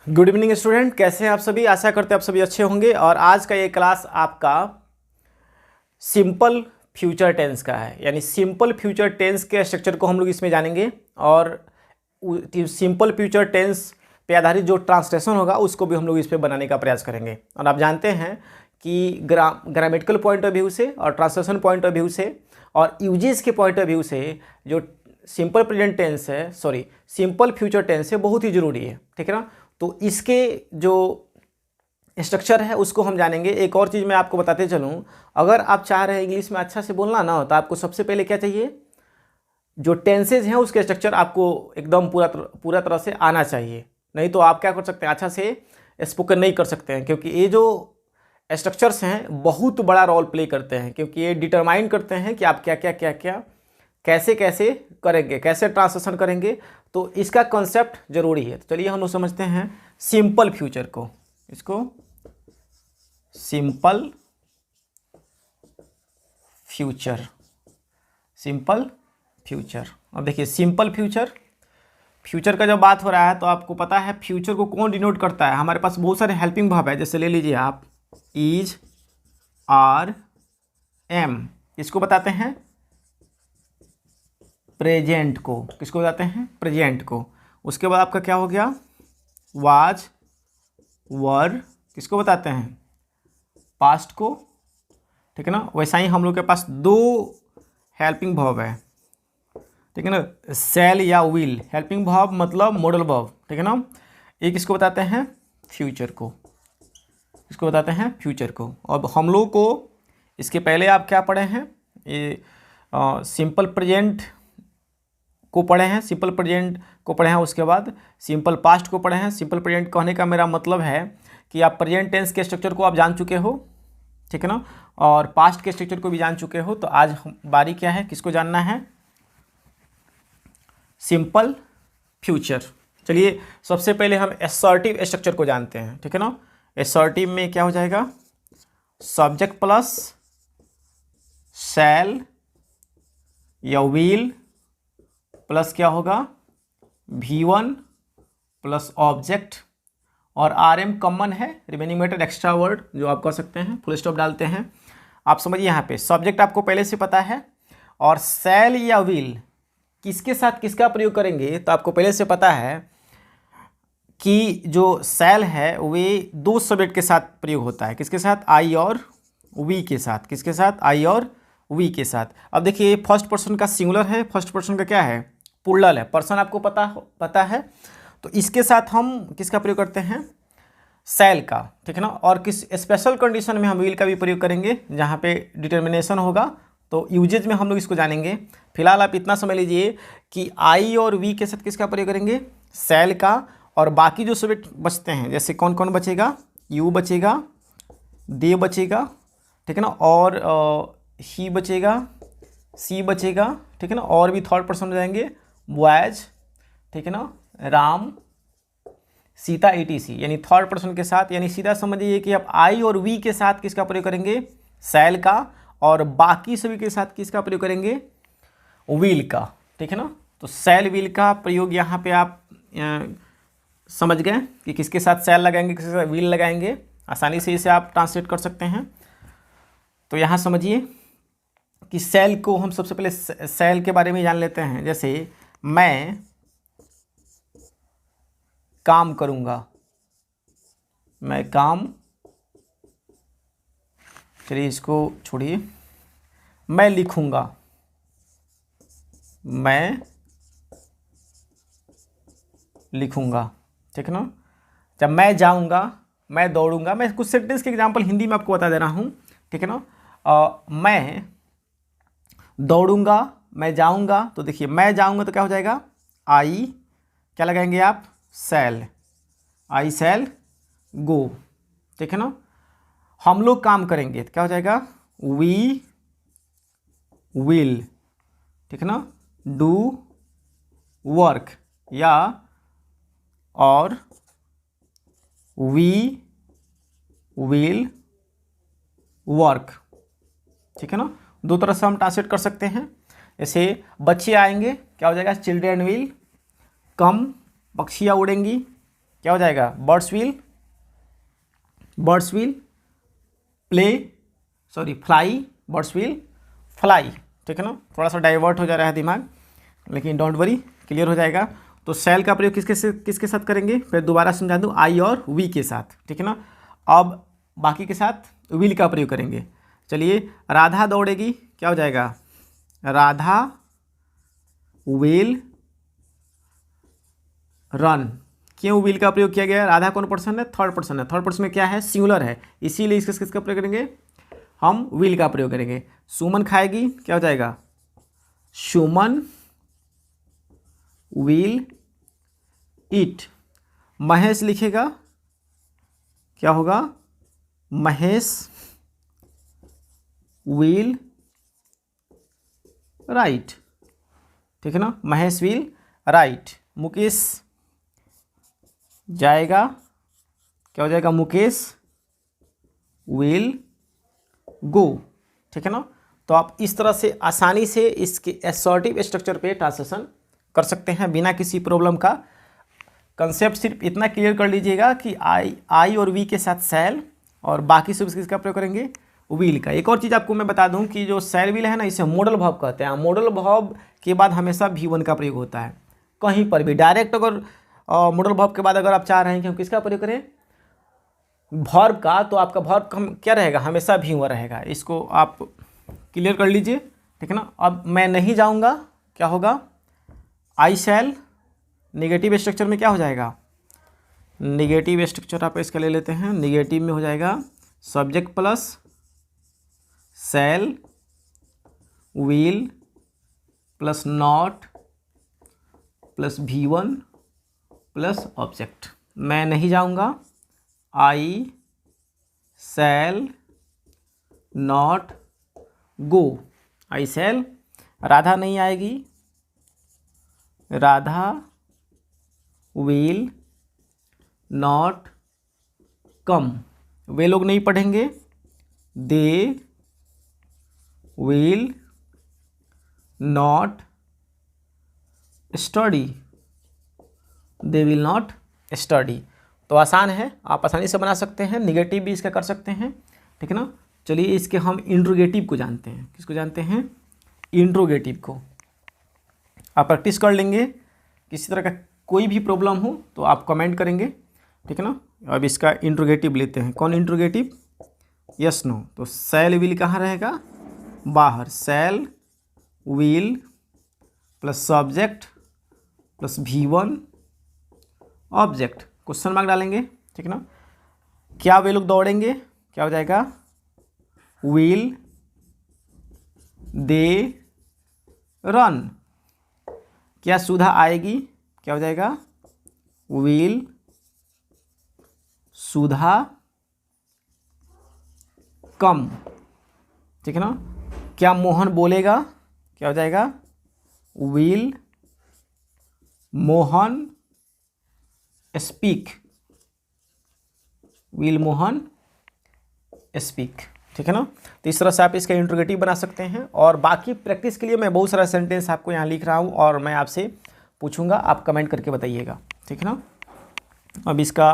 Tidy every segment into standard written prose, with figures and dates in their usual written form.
Good evening student, कैसे हैं आप सभी। आशा करते हैं आप सभी अच्छे होंगे। और आज का ये क्लास आपका सिंपल फ्यूचर टेंस का है, यानी सिंपल फ्यूचर टेंस के स्ट्रक्चर को हम लोग इसमें जानेंगे और सिंपल फ्यूचर टेंस पे आधारित जो ट्रांसलेशन होगा उसको भी हम लोग इस पर बनाने का प्रयास करेंगे। और आप जानते हैं कि ग्रामेटिकल पॉइंट ऑफ व्यू से और ट्रांसलेशन पॉइंट ऑफ व्यू से और यूजेस के पॉइंट ऑफ व्यू से जो सिंपल प्रेजेंट टेंस है, सिंपल फ्यूचर टेंस है, बहुत ही ज़रूरी है। ठीक है ना। तो इसके जो स्ट्रक्चर है उसको हम जानेंगे। एक और चीज़ मैं आपको बताते चलूँ, अगर आप चाह रहे हैं इंग्लिश में अच्छा से बोलना ना, तो आपको सबसे पहले क्या चाहिए, जो टेंसेज हैं उसके स्ट्रक्चर आपको एकदम पूरा तरह से आना चाहिए। नहीं तो आप क्या कर सकते हैं, अच्छा से स्पोकन नहीं कर सकते हैं, क्योंकि ये जो स्ट्रक्चर्स हैं बहुत बड़ा रोल प्ले करते हैं, क्योंकि ये डिटरमाइन करते हैं कि आप क्या कैसे करेंगे, कैसे ट्रांसलेशन करेंगे। तो इसका कॉन्सेप्ट जरूरी है। तो चलिए हम लोग समझते हैं सिंपल फ्यूचर को। इसको सिंपल फ्यूचर। अब देखिए सिंपल फ्यूचर का जब बात हो रहा है तो आपको पता है फ्यूचर को कौन डिनोट करता है। हमारे पास बहुत सारे हेल्पिंग वर्ब है, जैसे ले लीजिए आप इज, आर, एम, इसको बताते हैं प्रेजेंट को। किसको बताते हैं? प्रेजेंट को। उसके बाद आपका क्या हो गया, वाज, वर, किसको बताते हैं? पास्ट को। ठीक है ना। वैसा ही हम लोग के पास दो हेल्पिंग वर्ब है, ठीक है ना, सेल या विल। हेल्पिंग वर्ब मतलब मॉडल वर्ब, ठीक है ना। एक किसको बताते हैं? फ्यूचर को। इसको बताते हैं फ्यूचर को। अब हम लोग को इसके पहले आप क्या पढ़े हैं, ये सिंपल प्रेजेंट को पढ़े हैं, सिंपल प्रेजेंट को पढ़े हैं। उसके बाद सिंपल पास्ट को पढ़े हैं। सिंपल प्रेजेंट कहने का मेरा मतलब है कि आप प्रेजेंट टेंस के स्ट्रक्चर को आप जान चुके हो, ठीक है ना, और पास्ट के स्ट्रक्चर को भी जान चुके हो। तो आज बारी क्या है, किसको जानना है? Simple future. चलिए सबसे पहले हम असर्टिव स्ट्रक्चर को जानते हैं, ठीक है ना। असर्टिव में क्या हो जाएगा, सब्जेक्ट प्लस शैल या विल प्लस क्या होगा, V1 प्लस ऑब्जेक्ट, और RM कॉमन है, रिमेनिंग मैटर एक्स्ट्रा वर्ड जो आप कर सकते हैं, फुल स्टॉप डालते हैं। आप समझिए यहाँ पे सब्जेक्ट आपको पहले से पता है, और शैल या विल किसके साथ किसका प्रयोग करेंगे, तो आपको पहले से पता है कि जो शैल है वे दो सब्जेक्ट के साथ प्रयोग होता है। किसके साथ? आई और वी के साथ। किसके साथ? आई और वी के साथ। अब देखिए फर्स्ट पर्सन का सिंगुलर है, फर्स्ट पर्सन का क्या है, प्लूरल है। पर्सन आपको पता है, तो इसके साथ हम किसका प्रयोग करते हैं? शैल का, ठीक है ना। और किस स्पेशल कंडीशन में हम विल का भी प्रयोग करेंगे, जहाँ पे डिटर्मिनेशन होगा, तो यूजेज में हम लोग इसको जानेंगे। फिलहाल आप इतना समझ लीजिए कि आई और वी के साथ किसका प्रयोग करेंगे? शैल का। और बाकी जो सब्जेक्ट बचते हैं, जैसे कौन कौन बचेगा, यू बचेगा, दे बचेगा, ठीक है ना, और ही बचेगा, सी बचेगा, ठीक है ना, और भी थर्ड पर्सन हो जाएंगे, बॉयज, ठीक है ना, राम, सीता, ETC, यानी थर्ड पर्सन के साथ। यानी सीधा समझिए कि आप आई और वी के साथ किसका प्रयोग करेंगे? शैल का। और बाकी सभी के साथ किसका प्रयोग करेंगे? विल का, ठीक है ना। तो शैल विल का प्रयोग यहाँ पे आप समझ गए कि किसके साथ शैल लगाएंगे, किसके साथ विल लगाएंगे। आसानी से इसे आप ट्रांसलेट कर सकते हैं। तो यहाँ समझिए कि शैल को हम सबसे पहले शैल के बारे में जान लेते हैं। जैसे मैं काम करूँगा, मैं काम, चलिए इसको छोड़िए, मैं लिखूँगा, मैं लिखूँगा, ठीक है ना। जब मैं जाऊँगा, मैं दौड़ूंगा, मैं कुछ सेंटेंस के एग्जांपल हिंदी में आपको बता दे रहा हूँ, ठीक है ना। मैं दौड़ूंगा, मैं जाऊँगा, तो देखिए मैं जाऊँगा तो क्या हो जाएगा, आई, क्या लगाएंगे आप? शैल, आई शैल गो, ठीक है ना। हम लोग काम करेंगे तो क्या हो जाएगा, वी विल, ठीक है ना, डू वर्क, या और वी विल वर्क, ठीक है ना। दो तरह से हम ट्रांसलेट कर सकते हैं। जैसे बच्चे आएंगे, क्या हो जाएगा, चिल्ड्रेन विल कम, पक्षियाँ उड़ेंगी, क्या हो जाएगा, birds will play, sorry fly, birds will fly, ठीक है ना। थोड़ा सा डाइवर्ट हो जा रहा है दिमाग, लेकिन डोंट वरी, क्लियर हो जाएगा। तो सेल का प्रयोग किसके साथ करेंगे, फिर दोबारा समझा दूँ, आई और वी के साथ, ठीक है ना। अब बाकी के साथ विल का प्रयोग करेंगे। चलिए, राधा दौड़ेगी, क्या हो जाएगा, राधा विल रन। क्यों विल का प्रयोग किया गया है, राधा कौन पर्सन है, थर्ड पर्सन है, थर्ड पर्सन में क्या है, सिंगुलर है, इसीलिए किसका प्रयोग करेंगे, हम विल का प्रयोग करेंगे। सुमन खाएगी, क्या हो जाएगा, सुमन विल ईट। महेश लिखेगा, क्या होगा, महेश विल राइट, ठीक है ना, महेश विल राइट। मुकेश जाएगा, क्या हो जाएगा, मुकेश विल गो, ठीक है ना। तो आप इस तरह से आसानी से इसके असर्टिव स्ट्रक्चर पे ट्रांसलेशन कर सकते हैं बिना किसी प्रॉब्लम का। कंसेप्ट सिर्फ इतना क्लियर कर लीजिएगा कि आई और वी के साथ सेल, और बाकी सब किसका प्रयोग करेंगे, विल का। एक और चीज़ आपको मैं बता दूं कि जो सेल विल है ना, इसे मॉडल वर्ब कहते हैं। मॉडल वर्ब के बाद हमेशा V1 का प्रयोग होता है, कहीं पर भी डायरेक्ट। अगर मॉडल वर्ब के बाद अगर आप चाह रहे हैं कि हम किसका प्रयोग करें, वर्ब का, तो आपका वर्ब क्या रहेगा, हमेशा V1 रहेगा। इसको आप क्लियर कर लीजिए, ठीक है ना। अब मैं नहीं जाऊँगा, क्या होगा, आई शैल, नेगेटिव स्ट्रक्चर में क्या हो जाएगा, नेगेटिव स्ट्रक्चर आप इसका ले लेते हैं, नेगेटिव में हो जाएगा subject plus shell will plus not plus V1 plus object. मैं नहीं जाऊंगा, आई शैल नॉट गो, आई शैल। राधा नहीं आएगी, राधा विल नॉट कम। वे लोग नहीं पढ़ेंगे, they will not study, they will not study. तो आसान है, आप आसानी से बना सकते हैं, निगेटिव भी इसका कर सकते हैं, ठीक है ना। चलिए, इसके हम इंट्रोगेटिव को जानते हैं। किसको जानते हैं, इंट्रोगेटिव को। आप प्रैक्टिस कर लेंगे, किसी तरह का कोई भी प्रॉब्लम हो तो आप कमेंट करेंगे, ठीक है ना। अब इसका इंट्रोगेटिव लेते हैं। कौन इंट्रोगेटिव, यस नो। तो शैल विल कहाँ रहेगा, बाहर, शैल will plus subject plus V1 object, question mark डालेंगे, ठीक है ना। क्या वे लोग दौड़ेंगे, क्या हो जाएगा, विल दे रन। क्या सुधा आएगी, क्या हो जाएगा, विल सुधा कम, ठीक है ना। क्या मोहन बोलेगा, क्या हो जाएगा, will Mohan speak, will Mohan speak, ठीक है ना। तो इस तरह से आप इसका इंट्रोगेटिव बना सकते हैं। और बाकी प्रैक्टिस के लिए मैं बहुत सारा सेंटेंस आपको यहाँ लिख रहा हूँ और मैं आपसे पूछूंगा, आप कमेंट करके बताइएगा, ठीक है ना। अब इसका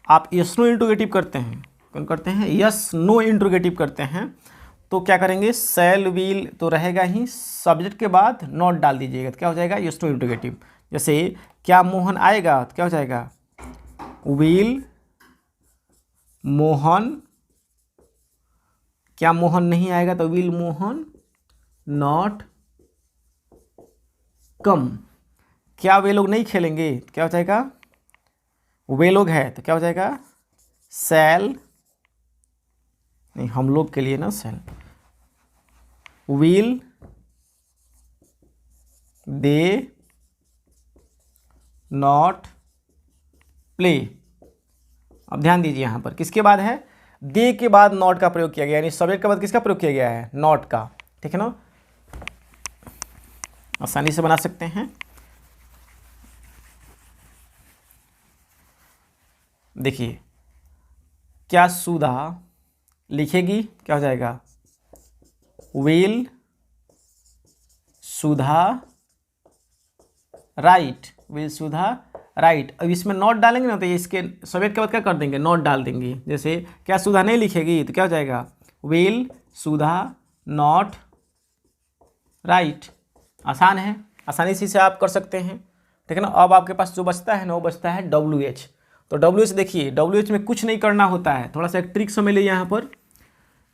आप यस नो इंट्रोगेटिव करते हैं, कौन करते हैं, यस नो इंट्रोगेटिव करते हैं, तो क्या करेंगे, शैल विल तो रहेगा ही, सब्जेक्ट के बाद नॉट डाल दीजिएगा, तो क्या हो जाएगा, यस नो इंट्रोगेटिव। जैसे क्या मोहन आएगा, तो क्या हो जाएगा, विल मोहन। क्या मोहन नहीं आएगा, तो विल मोहन नॉट कम। क्या वे लोग नहीं खेलेंगे, क्या हो जाएगा, वे लोग है, तो क्या हो जाएगा, शैल नहीं, हम लोग के लिए ना, शैल विल दे नॉट प्ले। अब ध्यान दीजिए, यहाँ पर किसके बाद है, दे के बाद नॉट का प्रयोग किया गया, यानी सब्जेक्ट के बाद किसका प्रयोग किया गया है, नॉट का, ठीक है ना। आसानी से बना सकते हैं। देखिए, क्या सुधा लिखेगी, क्या हो जाएगा, will Sudha right, will Sudha right. अब इसमें नॉट डालेंगे ना तो ये इसके सब्जेक्ट के बाद क्या कर देंगे, नॉट डाल देंगे। जैसे क्या सुधा नहीं लिखेगी तो क्या हो जाएगा, विल सुधा नॉट राइट। आसान है, आसानी से आप कर सकते हैं, ठीक है ना। अब आपके पास जो बचता है ना वो बचता है WH। तो WH देखिए, WH में कुछ नहीं करना होता है, थोड़ा सा एक ट्रिक समझ लीजिए यहाँ पर।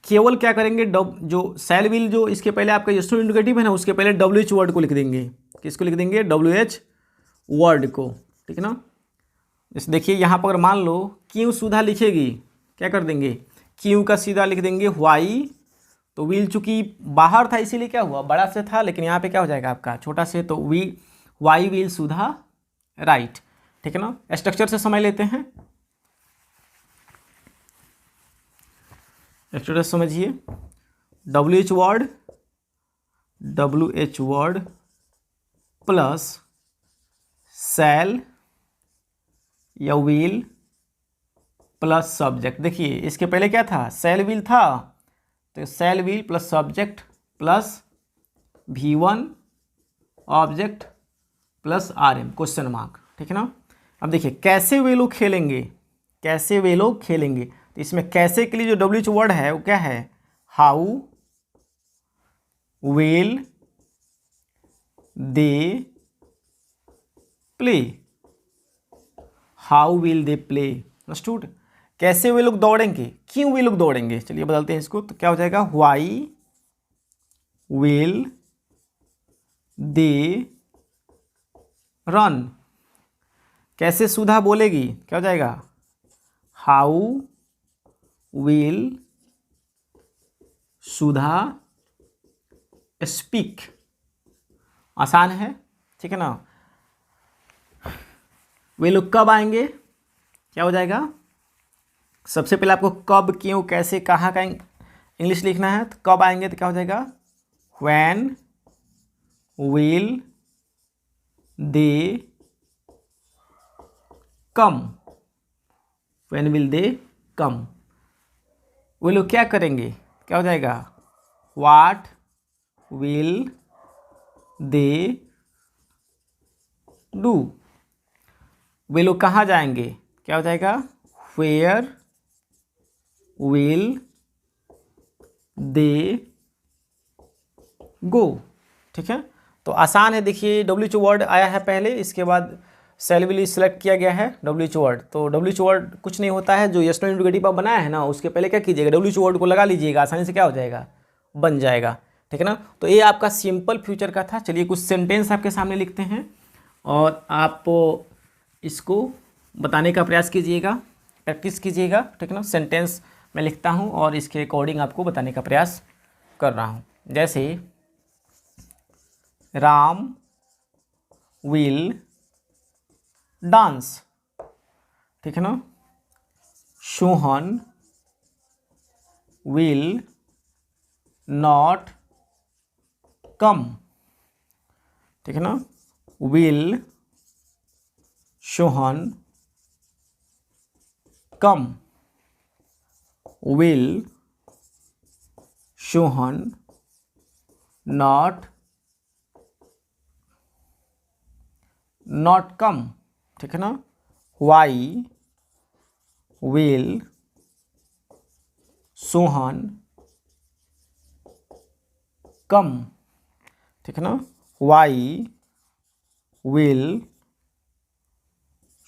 केवल क्या करेंगे, जो सेल विल जो इसके पहले आपका यस-नो इंडिकेटिव है ना उसके पहले WH वर्ड को लिख देंगे। किसको लिख देंगे, WH वर्ड को, ठीक है ना। जैसे देखिए यहाँ पर मान लो क्यों सुधा लिखेगी, क्या कर देंगे, क्यों का सीधा लिख देंगे वाई। तो विल चूंकि बाहर था इसीलिए क्या हुआ, बड़ा से था, लेकिन यहाँ पे क्या हो जाएगा आपका छोटा से, तो वाई विल सुधा राइट, ठीक है ना। स्ट्रक्चर से समझ लेते हैं, स्ट्रक्चर समझिए। WH वर्ड प्लस सेल या विल प्लस सब्जेक्ट। देखिए इसके पहले क्या था, सेल विल था, तो shall will plus subject plus V1 object plus RM question mark, ठीक है ना। अब देखिए कैसे वे लोग खेलेंगे, कैसे वे लोग खेलेंगे, तो इसमें कैसे के लिए जो WH वर्ड है वो क्या है, how will they play, how will they play, understood. कैसे वे लोग दौड़ेंगे, क्यों वे लोग दौड़ेंगे, चलिए बदलते हैं इसको, तो क्या हो जाएगा, व्हाई विल दे रन। कैसे सुधा बोलेगी, क्या हो जाएगा, हाउ विल सुधा स्पीक। आसान है, ठीक है ना। वे लोग कब आएंगे, क्या हो जाएगा, सबसे पहले आपको कब क्यों कैसे कहाँ का इंग्लिश लिखना है, तो कब आएंगे तो क्या हो जाएगा, when will they come, when will they come. वे लोग क्या करेंगे, क्या हो जाएगा, व्हाट विल दे डू। वे लोग कहाँ जाएंगे, क्या हो जाएगा, वेयर विल दे गो, ठीक है। तो आसान है, देखिए WH वर्ड आया है पहले, इसके बाद सेल विल सिलेक्ट किया गया है WH वर्ड। तो WH वर्ड कुछ नहीं होता है, जो यस-नो इंडिकेटिव आप बनाया है ना उसके पहले क्या कीजिएगा, WH वर्ड को लगा लीजिएगा, आसानी से क्या हो जाएगा, बन जाएगा, ठीक है ना। तो ये आपका सिंपल फ्यूचर का था। चलिए कुछ सेंटेंस आपके सामने लिखते हैं और आप इसको बताने का प्रयास कीजिएगा, प्रैक्टिस कीजिएगा, ठीक है ना। सेंटेंस मैं लिखता हूँ और इसके अकॉर्डिंग आपको बताने का प्रयास कर रहा हूँ। जैसे राम विल डांस, ठीक है ना। सोहन विल नॉट कम, ठीक है ना। Will Sohan come, will Sohan not कम, ठीक है ना। वाई विल सोहन कम, ठीक है ना। Why will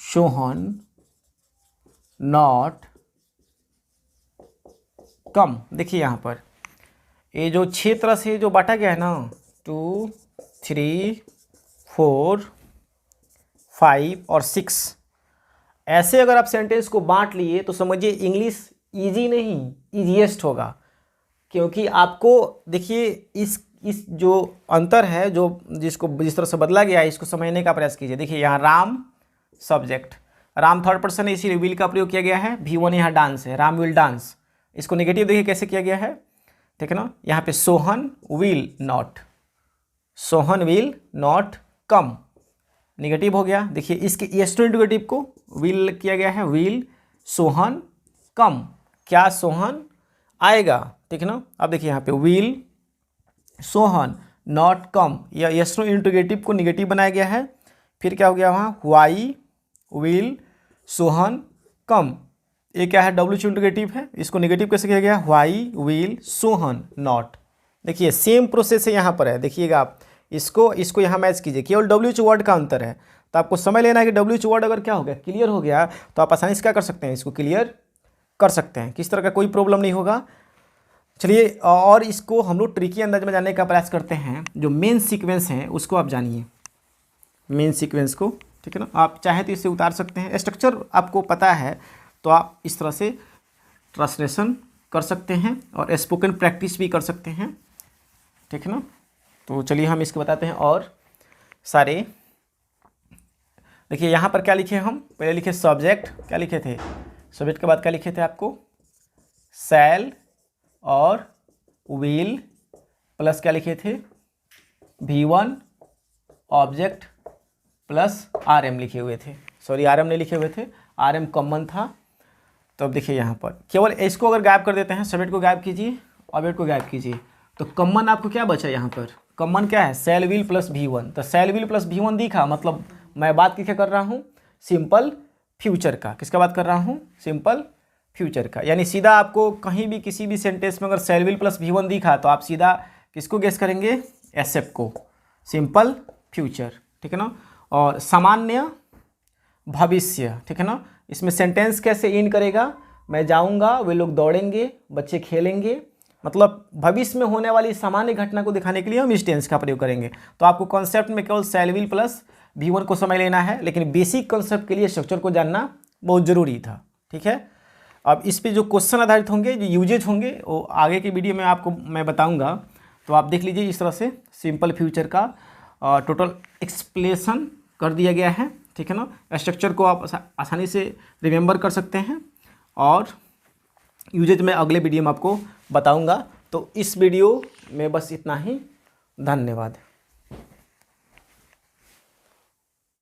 Sohan not come. देखिए यहाँ पर ये जो 6 तरह से जो बांटा गया है ना, 2 3 4 5 और 6, ऐसे अगर आप सेंटेंस को बांट लिए तो समझिए इंग्लिश इजी नहीं ईजीएस्ट होगा। क्योंकि आपको देखिए इस जो अंतर है, जो जिस तरह से बदला गया है, इसको समझने का प्रयास कीजिए। देखिए यहाँ Ram subject, Ram third person है इसीलिए विल का प्रयोग किया गया है। V1 यहाँ डांस है, राम विल डांस, इसको नेगेटिव देखिए कैसे किया गया है, ठीक है ना। यहाँ पे Sohan will not come, negative हो गया। देखिए इसके यस-नो इंडिकेटिव को विल किया गया है, विल सोहन कम, क्या सोहन आएगा, ठीक है ना। अब देखिए यहाँ पे विल सोहन नॉट कम, या यस-नो इंडिकेटिव को नेगेटिव बनाया गया है। फिर क्या हो गया वहाँ, वाई विल सोहन कम। ये क्या है, डब्ल्यू इंटीग्रेटिव है, इसको नेगेटिव कैसे किया गया, व्हाई विल सोहन नॉट। देखिए सेम प्रोसेस है यहाँ पर है, देखिएगा आप इसको यहाँ मैच कीजिए, केवल डब्ल्यू वर्ड का अंतर है। तो आपको समझ लेना है कि डब्ल्यू वर्ड अगर क्या हो गया, क्लियर हो गया, तो आप आसानी से क्या कर सकते हैं, इसको क्लियर कर सकते हैं, किस तरह का कोई प्रॉब्लम नहीं होगा। चलिए और इसको हम लोग ट्रिकी अंदाज में जानने का प्रयास करते हैं। जो मेन सीक्वेंस है उसको आप जानिए, मेन सीक्वेंस को, ठीक है ना। आप चाहे तो इसे उतार सकते हैं, स्ट्रक्चर आपको पता है तो आप इस तरह से ट्रांसलेशन कर सकते हैं और स्पोकन प्रैक्टिस भी कर सकते हैं, ठीक है ना। तो चलिए हम इसको बताते हैं और सारे। देखिए यहाँ पर क्या लिखे हम, पहले लिखे सब्जेक्ट, क्या लिखे थे, सब्जेक्ट के बाद क्या लिखे थे आपको, शैल और विल प्लस क्या लिखे थे, V1 ऑब्जेक्ट प्लस RM लिखे हुए थे, सॉरी RM नहीं लिखे हुए थे, RM कॉमन था। तो अब देखिए यहाँ पर केवल इसको अगर गायब कर देते हैं, सब्जेक्ट को गायब कीजिए, ऑब्जेक्ट को गायब कीजिए, तो कॉमन आपको क्या बचा यहाँ पर, कॉमन क्या है, शैल विल प्लस V1। तो शैल विल प्लस V1 दिखा, मतलब मैं बात किसका कर रहा हूँ, सिंपल फ्यूचर का। किसका बात कर रहा हूँ, सिंपल फ्यूचर का। यानी सीधा आपको कहीं भी किसी भी सेंटेंस में अगर शैल विल प्लस V1 दिखा तो आप सीधा किसको गेस करेंगे, एसएफ को, सिंपल फ्यूचर, ठीक है ना। और सामान्य भविष्य, ठीक है ना। इसमें सेंटेंस कैसे इन करेगा, मैं जाऊंगा, वे लोग दौड़ेंगे, बच्चे खेलेंगे, मतलब भविष्य में होने वाली सामान्य घटना को दिखाने के लिए हम इस टेंस का प्रयोग करेंगे। तो आपको कॉन्सेप्ट में केवल शैल विल प्लस V1 को समझ लेना है, लेकिन बेसिक कॉन्सेप्ट के लिए स्ट्रक्चर को जानना बहुत ज़रूरी था, ठीक है। अब इस पे जो क्वेश्चन आधारित होंगे, जो यूजेज होंगे, वो आगे के वीडियो में आपको मैं बताऊंगा। तो आप देख लीजिए, इस तरह से सिंपल फ्यूचर का टोटल एक्सप्लेशन कर दिया गया है, ठीक है ना। स्ट्रक्चर को आप आसानी से रिमेंबर कर सकते हैं और यूजेज में अगले वीडियो में आपको बताऊंगा। तो इस वीडियो में बस इतना ही, धन्यवाद।